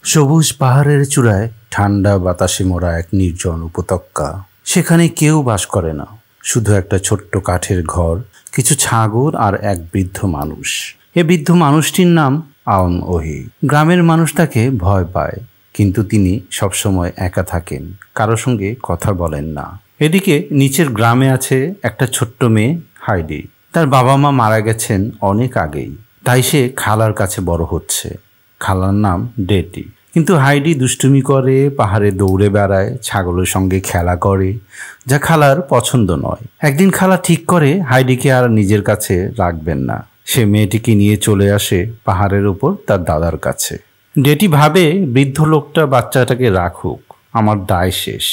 সবুজ পাহাড়ের চূড়ায় ঠান্ডা বাতাসে মোড়া এক নির্জন উপত্যকা। সেখানে কেউ বাস করে না, শুধু একটা ছোট্ট কাঠের ঘর, কিছু ছাগল আর এক বৃদ্ধ মানুষ। এ বৃদ্ধ মানুষটির নাম আওন ওহি। গ্রামের মানুষ তাকে ভয় পায়, কিন্তু তিনি সবসময় একা থাকেন, কারো সঙ্গে কথা বলেন না। এদিকে নিচের গ্রামে আছে একটা ছোট্ট মেয়ে হাইডি। তার বাবা মা মারা গেছেন অনেক আগেই, তাই সে খালার কাছে বড় হচ্ছে। খালার নাম ডেটি। কিন্তু হাইডি দুষ্টুমি করে, পাহাড়ে দৌড়ে বেড়ায়, ছাগলের সঙ্গে খেলা করে, যা খালার পছন্দ নয়। একদিন খালা ঠিক করে হাইডিকে আর নিজের কাছে রাখবেন না। সে মেয়েটিকে নিয়ে চলে আসে পাহাড়ের উপর তার দাদার কাছে। ডেটি ভাবে বৃদ্ধ লোকটা বাচ্চাটাকে রাখুক, আমার দায় শেষ।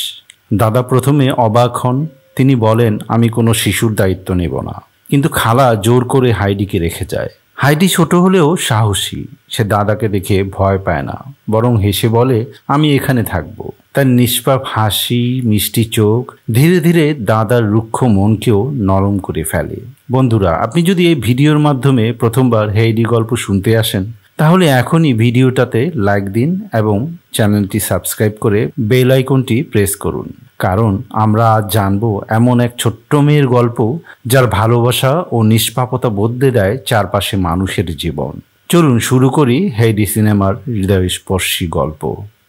দাদা প্রথমে অবাক হন। তিনি বলেন, আমি কোনো শিশুর দায়িত্ব নেব না। কিন্তু খালা জোর করে হাইডিকে রেখে যায়। হাইডি ছোট হলেও সাহসী। সে দাদাকে দেখে ভয় পায় না, বরং হেসে বলে, আমি এখানে থাকবো। তার নিষ্পাপ হাসি, মিষ্টি চোখ ধীরে ধীরে দাদার রুক্ষ মনকেও নরম করে ফেলে। বন্ধুরা, আপনি যদি এই ভিডিওর মাধ্যমে প্রথমবার হাইডি গল্প শুনতে আসেন, তাহলে এখনই ভিডিওটাতে লাইক দিন এবং চ্যানেলটি সাবস্ক্রাইব করে বেল আইকনটি প্রেস করুন। কারণ আমরা আজ জানবো এমন এক ছোট্ট মেয়ের গল্প, যার ভালোবাসা ও নিষ্পাপতা বদলে দেয় চারপাশে মানুষের জীবন। চলুন শুরু করি হাইডি সিনেমার হৃদয়স্পর্শী গল্প।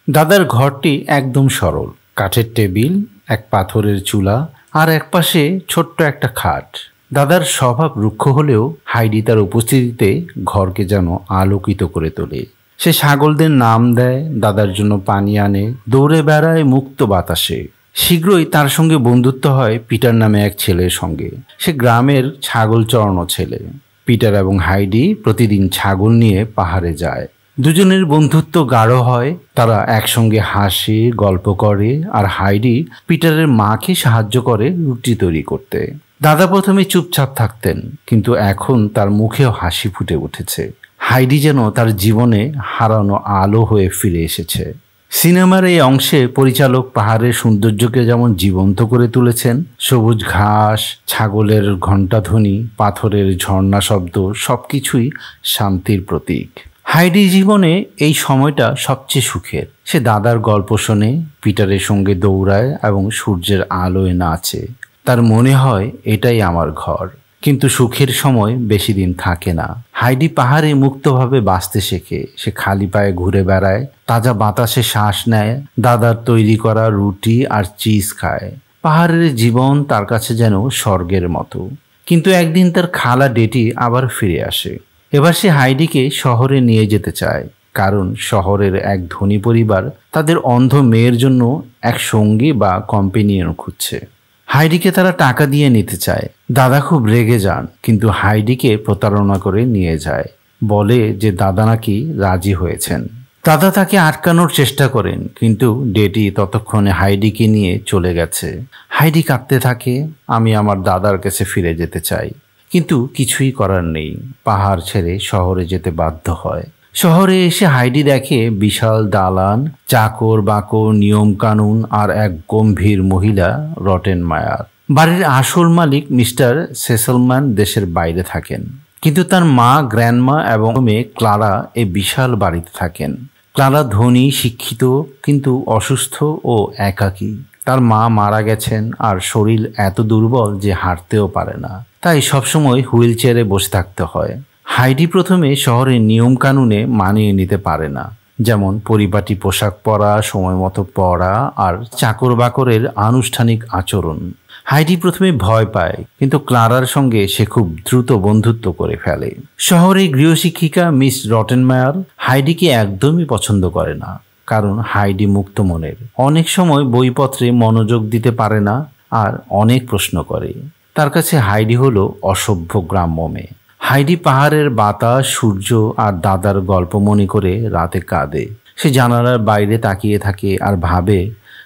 দাদার ঘরটি একদম সরল। কাঠের টেবিল, এক পাথরের চুলা আর একপাশে ছোট্ট একটা খাট। দাদার স্বভাব রুক্ষ হলেও হাইডি তার উপস্থিতিতে ঘরকে যেন আলোকিত করে তোলে। সে ছাগলদের নাম দেয়, দাদার জন্য পানি আনে, দৌড়ে বেড়ায় মুক্ত বাতাসে। শীঘ্রই তার সঙ্গে বন্ধুত্ব হয় পিটার নামে এক ছেলের সঙ্গে। সে গ্রামের ছাগল চড়ানো ছেলে। পিটার এবং হাইডি প্রতিদিন ছাগল নিয়ে পাহাড়ে যায়। দুজনের বন্ধুত্ব গাঢ় হয়। তারা একসঙ্গে হাসে, গল্প করে, আর হাইডি পিটারের মাকে সাহায্য করে রুটি তৈরি করতে। দাদা প্রথমে চুপচাপ থাকতেন, কিন্তু এখন তার মুখেও হাসি ফুটে উঠেছে। হাইডি যেন তার জীবনে হারানো আলো হয়ে ফিরে এসেছে। সিনেমার এই অংশে পরিচালক পাহাড়ের সৌন্দর্যকে যেমন জীবন্ত করে তুলেছেন, সবুজ ঘাস, ছাগলের ঘণ্টাধ্বনি, পাথরের ঝর্ণা শব্দ সবকিছুই শান্তির প্রতীক। হাইডি জীবনে এই সময়টা সবচেয়ে সুখের। সে দাদার গল্প শোনে, পিটারের সঙ্গে দৌড়ায় এবং সূর্যের আলোয় নাচে। তার মনে হয় এটাই আমার ঘর। কিন্তু সুখের সময় বেশি দিন থাকে না। হাইডি পাহাড়ে মুক্তভাবে বাঁচতে শেখে। সে খালি পায়ে ঘুরে বেড়ায়, তাজা বাতাসে শ্বাস নেয়, দাদার তৈরি করা রুটি আর চিজ খায়। পাহাড়ের জীবন তার কাছে যেন স্বর্গের মতো। কিন্তু একদিন তার খালা ডেটি আবার ফিরে আসে। এবার সে হাইডিকে শহরে নিয়ে যেতে চায়, কারণ শহরের এক ধনী পরিবার তাদের অন্ধ মেয়ের জন্য এক সঙ্গী বা কম্পেনিয়ন খুঁজছে। হাইডিকে তারা টাকা দিয়ে নিতে চায়। দাদা খুব রেগে যান, কিন্তু হাইডিকে প্রতারণা করে নিয়ে যায়। বলে যে দাদা নাকি রাজি হয়েছেন। দাদা তাকে আটকানোর চেষ্টা করেন, কিন্তু ডেটি ততক্ষণে হাইডিকে নিয়ে চলে গেছে। হাইডি কাঁদতে থাকে, আমি আমার দাদার কাছে ফিরে যেতে চাই। কিন্তু কিছুই করার নেই। পাহাড় ছেড়ে শহরে যেতে বাধ্য হয়। শহরে এসে হাইডি দেখে বিশাল দালান, চাকর বাকর, নিয়ম কানুন আর এক গম্ভীর মহিলা, রটেনমায়ার। বাড়ির আসল মালিক মিস্টার সেসলম্যান দেশের বাইরে থাকেন, কিন্তু তার মা, গ্র্যান্ডমা এবং মেয়ে ক্লারা এই বিশাল বাড়িতে থাকেন। ক্লারা ধনী, শিক্ষিত, কিন্তু অসুস্থ ও একাকী। তার মা মারা গেছেন আর শরীর এত দুর্বল যে হাঁটতেও পারে না, তাই সবসময় হুইল চেয়ারে বসে থাকতে হয়। হাইডি প্রথমে শহরের নিয়ম কানুনে মানিয়ে নিতে পারে না, যেমন পরিপাটি পোশাক পরা, সময় মতো পড়া আর চাকর বাকরের আনুষ্ঠানিক আচরণ। হাইডি প্রথমে ভয় পায়, কিন্তু ক্লারার সঙ্গে সে খুব দ্রুত বন্ধুত্ব করে ফেলে। শহরে গৃহশিক্ষিকা মিস রটেনমায়ার হাইডিকে একদমই পছন্দ করে না, কারণ হাইডি মুক্ত মনের। অনেক সময় বইপত্রে মনোযোগ দিতে পারে না আর অনেক প্রশ্ন করে। তার কাছে হাইডি হলো অসভ্য গ্রাম্য মেয়ে। হাইডি পাহাড়ের বাতাস, সূর্য আর দাদার গল্প মনে করে রাতে কাঁদে। সে জানালার বাইরে তাকিয়ে থাকে আর ভাবে,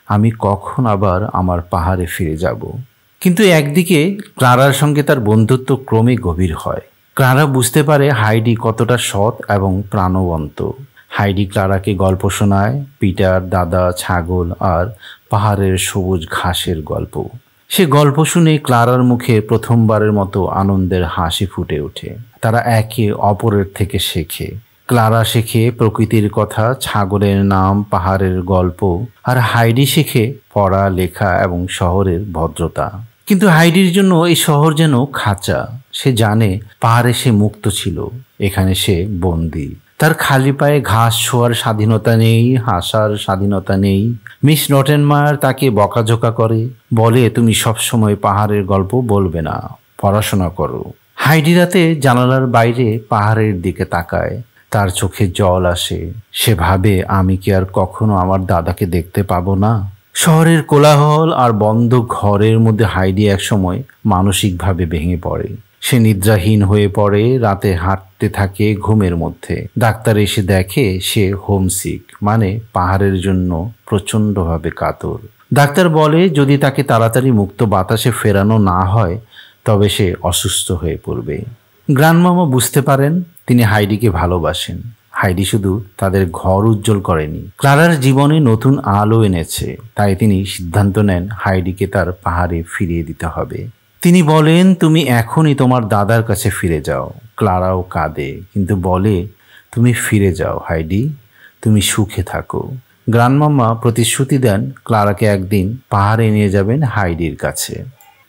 আমি কখন আবার আমার পাহাড়ে ফিরে যাব। কিন্তু একদিকে ক্লারার সঙ্গে তার বন্ধুত্ব ক্রমে গভীর হয়। ক্লারা বুঝতে পারে হাইডি কতটা সৎ এবং প্রাণবন্ত। হাইডি ক্লারাকে গল্প শোনায়, পিটার, দাদা, ছাগল আর পাহাড়ের সবুজ ঘাসের গল্প। সে গল্প শুনে ক্লারার মুখে প্রথমবারের মতো আনন্দের হাসি ফুটে ওঠে। তারা একে অপরের থেকে শেখে। ক্লারা শেখে প্রকৃতির কথা, ছাগলের নাম, পাহাড়ের গল্প, আর হাইডি শেখে পড়া, লেখা এবং শহরের ভদ্রতা। কিন্তু হাইডির জন্য এই শহর যেন খাঁচা। সে জানে পাহাড়ে সে মুক্ত ছিল, এখানে সে বন্দী। তার খালি পায়ে ঘাস ছোঁয়ার স্বাধীনতা নেই, হাসার স্বাধীনতা নেই। মিস রটেনমায়ার তাকে বকাঝোকা করে, বলে তুমি সবসময় পাহাড়ের গল্প বলবে না, পড়াশোনা করো। হাইডি রাতে জানালার বাইরে পাহাড়ের দিকে তাকায়, তার চোখে জল আসে। সে ভাবে, আমি কি আর কখনো আমার দাদাকে দেখতে পাবো না? শহরের কোলাহল আর বন্ধ ঘরের মধ্যে হাইডি একসময় মানসিকভাবে ভেঙে পড়ে। সে নিদ্রাহীন হয়ে পড়ে, রাতে হাঁটতে থাকে ঘুমের মধ্যে। ডাক্তার এসে দেখে সে হোমসিক, মানে পাহাড়ের জন্য প্রচণ্ডভাবে কাতর। ডাক্তার বলে যদি তাকে তাড়াতাড়ি মুক্ত বাতাসে ফেরানো না হয় তবে সে অসুস্থ হয়ে পড়বে। গ্র্যান্ডমামা বুঝতে পারেন তিনি হাইডিকে ভালোবাসেন। হাইডি শুধু তাদের ঘর উজ্জ্বল করেনি, ক্লারার জীবনে নতুন আলো এনেছে। তাই তিনি সিদ্ধান্ত নেন হাইডিকে তার পাহাড়ে ফিরিয়ে দিতে হবে। তিনি বলেন, তুমি এখনই তোমার দাদার কাছে ফিরে যাও। ক্লারাও কাঁদে, কিন্তু বলে, তুমি ফিরে যাও হাইডি, তুমি সুখে থাকো। গ্র্যান্ডমামা প্রতিশ্রুতি দেন ক্লারাকে একদিন পাহাড়ে নিয়ে যাবেন হাইডির কাছে।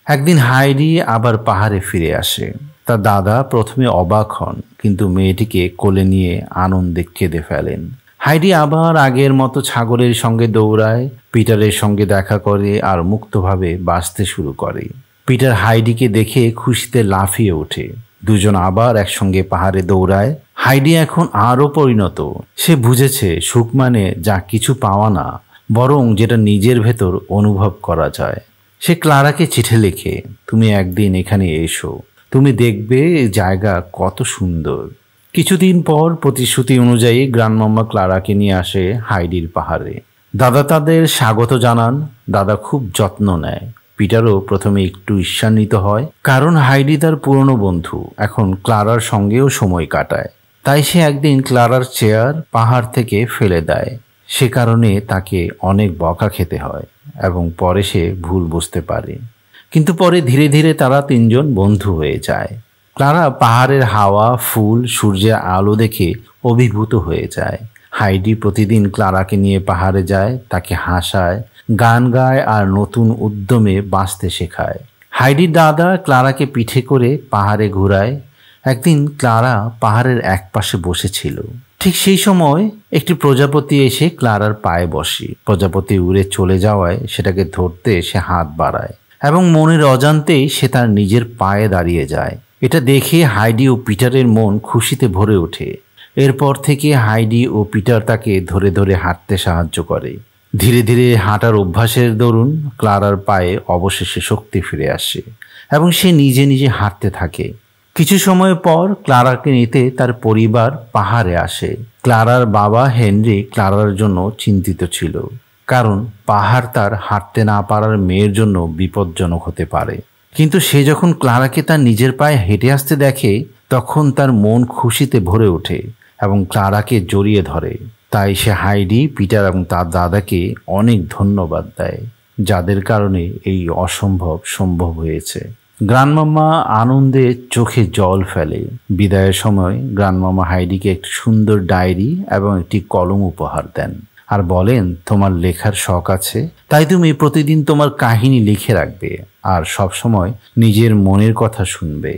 একদিন হাইডি আবার পাহাড়ে ফিরে আসে। তার দাদা প্রথমে অবাক হন, কিন্তু মেয়েটিকে কোলে নিয়ে আনন্দে কেঁদে ফেলেন। হাইডি আবার আগের মতো ছাগলের সঙ্গে দৌড়ায়, পিটারের সঙ্গে দেখা করে আর মুক্তভাবে বাঁচতে শুরু করে। পিটার হাইডিকে দেখে খুশিতে লাফিয়ে ওঠে। দুজন আবার একসঙ্গে পাহাড়ে দৌড়ায়। হাইডি এখন আরও পরিণত। সে বুঝেছে সুখ মানে যা কিছু পাওয়া না, বরং যেটা নিজের ভেতর অনুভব করা যায়। সে ক্লারাকে চিঠি লেখে, তুমি একদিন এখানে এসো, তুমি দেখবে জায়গা কত সুন্দর। কিছুদিন পর প্রতিশ্রুতি অনুযায়ী গ্র্যান্ডমামা ক্লারাকে নিয়ে আসে হাইডির পাহাড়ে। দাদা তাদের স্বাগত জানান। দাদা খুব যত্ন নেয়। পিটারও প্রথমে একটু ঈর্ষান্বিত হয়, কারণ হাইডি তার পুরনো বন্ধু, এখন ক্লারার সঙ্গেও সময় কাটায়। তাই সে একদিন ক্লারার চেয়ার পাহাড় থেকে ফেলে দেয়। সে কারণে তাকে অনেক বকা খেতে হয় এবং পরে সে ভুল বুঝতে পারে। কিন্তু পরে ধীরে ধীরে তারা তিনজন বন্ধু হয়ে যায়। ক্লারা পাহাড়ের হাওয়া, ফুল, সূর্যের আলো দেখে অভিভূত হয়ে যায়। হাইডি প্রতিদিন ক্লারাকে নিয়ে পাহাড়ে যায়, তাকে হাসায়, গান গায় আর নতুন উদ্যমে বাঁচতে শেখায়। হাইডির দাদা ক্লারাকে পিঠে করে পাহাড়ে ঘোরায়। একদিন ক্লারা পাহাড়ের এক পাশে বসেছিল। ঠিক সেই সময় একটি প্রজাপতি এসে ক্লারার পায়ে বসে। প্রজাপতি উড়ে চলে যাওয়ায় সেটাকে ধরতে সে হাত বাড়ায় এবং মনের অজান্তেই সে তার নিজের পায়ে দাঁড়িয়ে যায়। এটা দেখে হাইডি ও পিটারের মন খুশিতে ভরে ওঠে। এরপর থেকে হাইডি ও পিটার তাকে ধরে ধরে হাঁটতে সাহায্য করে। ধীরে ধীরে হাঁটার অভ্যাসের দরুন ক্লারার পায়ে অবশেষে শক্তি ফিরে আসে এবং সে নিজে নিজে হাঁটতে থাকে। কিছু সময় পর ক্লারাকে নিতে তার পরিবার পাহাড়ে আসে। ক্লারার বাবা হেনরি ক্লারার জন্য চিন্তিত ছিল, কারণ পাহাড় তার হাঁটতে না পারার মেয়ের জন্য বিপজ্জনক হতে পারে। কিন্তু সে যখন ক্লারাকে তার নিজের পায়ে হেঁটে আসতে দেখে তখন তার মন খুশিতে ভরে ওঠে এবং ক্লারাকে জড়িয়ে ধরে। তাই সে হাইডি, পিটার এবং তার দাদাকে অনেক ধন্যবাদ দেয়, যাদের কারণে এই অসম্ভব সম্ভব হয়েছে। গ্র্যান্ডমামা আনন্দে চোখে জল ফেলে। বিদায়ের সময় গ্র্যান্ডমামা হাইডিকে একটি সুন্দর ডায়েরি এবং একটি কলম উপহার দেন আর বলেন, তোমার লেখার শখ আছে, তাই তুমি প্রতিদিন তোমার কাহিনী লিখে রাখবে আর সবসময় নিজের মনের কথা শুনবে।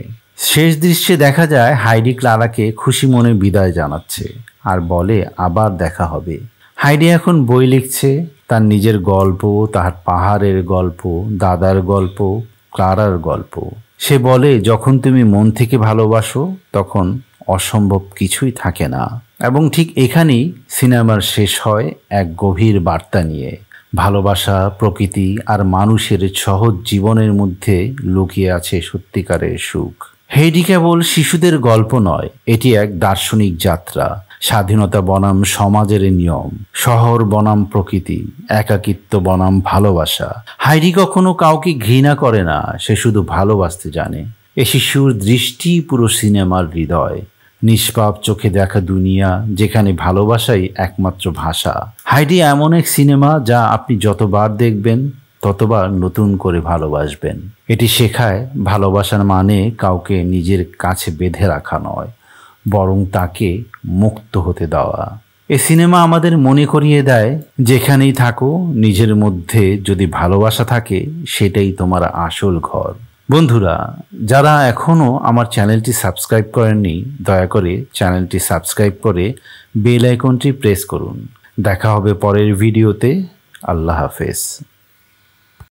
শেষ দৃশ্যে দেখা যায় হাইডি ক্লারাকে খুশি মনে বিদায় জানাচ্ছে আর বলে আবার দেখা হবে। হাইডি এখন বই লিখছে, তার নিজের গল্প, তার পাহাড়ের গল্প, দাদার গল্প, ক্লারার গল্প। সে বলে, যখন তুমি মন থেকে ভালোবাসো তখন অসম্ভব কিছুই থাকে না। এবং ঠিক এখানেই সিনেমার শেষ হয় এক গভীর বার্তা নিয়ে। ভালোবাসা, প্রকৃতি আর মানুষের সহজ জীবনের মধ্যে লুকিয়ে আছে সত্যিকারের সুখ। হেইডি কেবল শিশুদের গল্প নয়, এটি এক দার্শনিক যাত্রা। স্বাধীনতা বনাম সমাজের নিয়ম, শহর বনাম প্রকৃতি, একাকিত্ব বনাম ভালোবাসা। হাইডি কখনো কাউকে ঘৃণা করে না, সে শুধু ভালোবাসতে জানে। এ শিশুর দৃষ্টি পুরো সিনেমার হৃদয়, নিষ্পাপ চোখে দেখা দুনিয়া যেখানে ভালোবাসাই একমাত্র ভাষা। হাইডি এমন এক সিনেমা যা আপনি যতবার দেখবেন ততবার নতুন করে ভালোবাসবেন। এটি শেখায় ভালোবাসার মানে কাউকে নিজের কাছে বেঁধে রাখা নয়, বরং তাকে মুক্ত হতে দেওয়া। এ সিনেমা আমাদের মনে করিয়ে দেয়, যেখানেই থাকো নিজের মধ্যে যদি ভালোবাসা থাকে সেটাই তোমার আসল ঘর। বন্ধুরা, যারা এখনও আমার চ্যানেলটি সাবস্ক্রাইব করেননি, দয়া করে চ্যানেলটি সাবস্ক্রাইব করে বেল আইকনটি প্রেস করুন। দেখা হবে পরের ভিডিওতে। আল্লাহ হাফেজ।